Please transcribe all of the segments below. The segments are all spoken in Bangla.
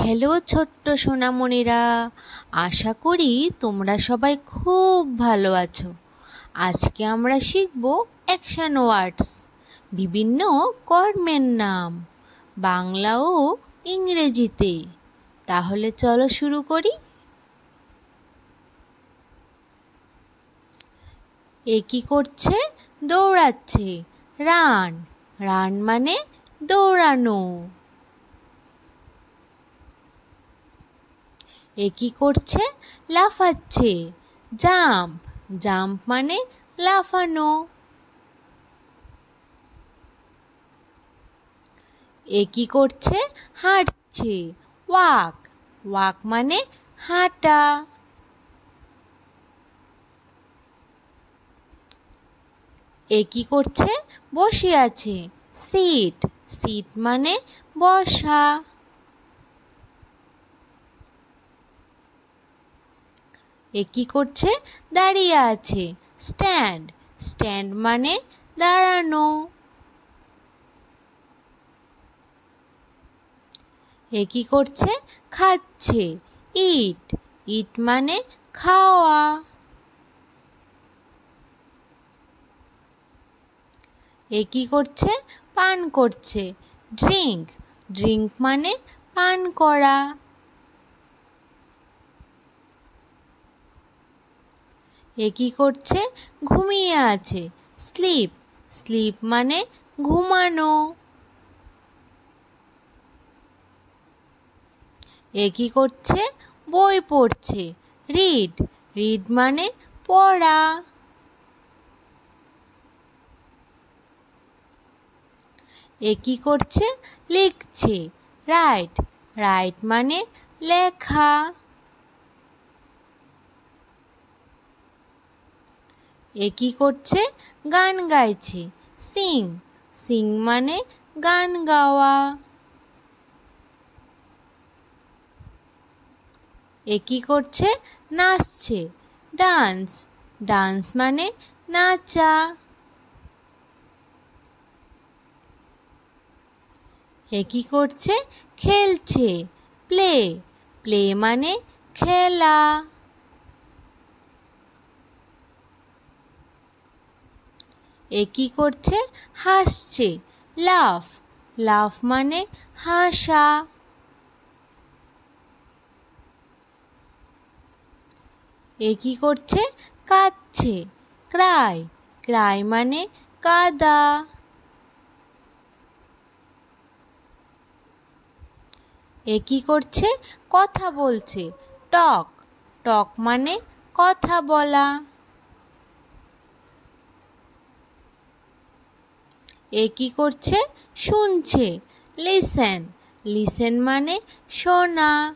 হ্যালো ছোট্ট সোনামণিরা, আশা করি তোমরা সবাই খুব ভালো আছো। আজকে আমরা শিখব অ্যাকশন ওয়ার্ডস, বিভিন্ন কর্মের নাম, বাংলা ও ইংরেজিতে। তাহলে চলো শুরু করি। এ কি করছে? দৌড়াচ্ছে। রান। রান মানে দৌড়ানো। এ কি করছে? লাফাচ্ছে। জাম্প। জাম্প মানে লাফানো। এ কি করছে? হাঁটছে। ওয়াক। ওয়াক মানে হাঁটা। এ কি করছে? বসে আছে। সিট। সিট মানে বসা। এ কি করছে? দাঁড়িয়ে আছে। স্ট্যান্ড। স্ট্যান্ড মানে দাঁড়ানো। এ কি করছে? খাচ্ছে। ইট। ইট মানে খাওয়া। এ কি করছে? পান করছে। ড্রিঙ্ক। ড্রিঙ্ক মানে পান করা। এ কি করছে? ঘুমিয়ে আছে। স্লিপ। স্লিপ মানে ঘুমানো। এ কি করছে? বই পড়ছে। রিড। রিড মানে পড়া। এ কি করছে? লিখছে। রাইট। রাইট মানে লেখা। এ কি করছে? গান গাইছে। সিং। সিং মানে গান গাওয়া। এ কি করছে? নাচছে। ডান্স। ডান্স মানে নাচা। এ কি করছে? খেলছে। প্লে। প্লে মানে খেলা। এ কি করছে? হাসছে। লাফ। লাফ মানে হাসা। এ কি করছে? কাঁদছে। ক্রাই। ক্রাই মানে কাঁদা। এ কি করছে? কথা বলছে। টক। টক মানে কথা বলা। এ কি করছে? শুনছে। লিসেন। লিসেন মানে শোনা।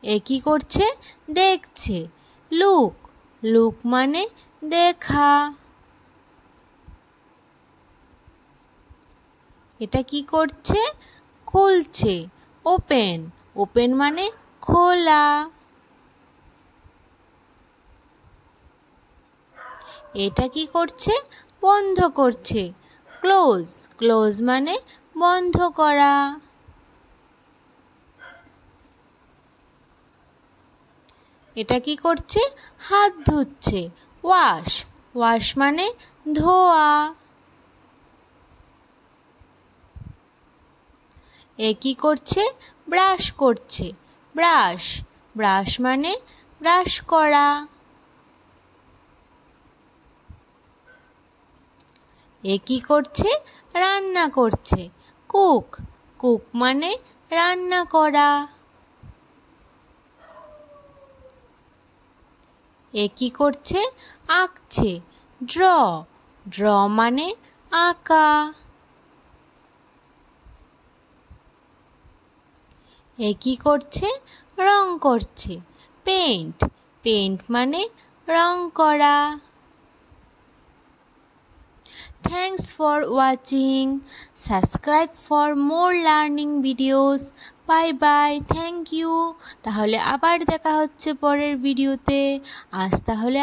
এ কি করছে? দেখছে। লুক। লুক মানে দেখা। এটা কি করছে? খুলছে। ওপেন। ওপেন মানে খোলা। এটা কি করছে? বন্ধ করছে। ক্লোজ। ক্লোজ মানে বন্ধ করা। এটা কি করছে? হাত ধুচ্ছে। ওয়াশ। ওয়াশ মানে ধোয়া। এ কি করছে? ব্রাশ করছে। ব্রাশ। ব্রাশ মানে ব্রাশ করা। এ কি করছে? রান্না করছে। কুক। কুক মানে রান্না করা। এ কি করছে? আঁকছে। ড্র। ড্র মানে আঁকা। এ কি করছে? রং করছে। পেইন্ট। পেইন্ট মানে রং করা। Thanks for watching. Subscribe for more learning videos. Bye bye. Thank you. তাহলে আবার দেখা হচ্ছে পরের ভিডিওতে। আজ তাহলে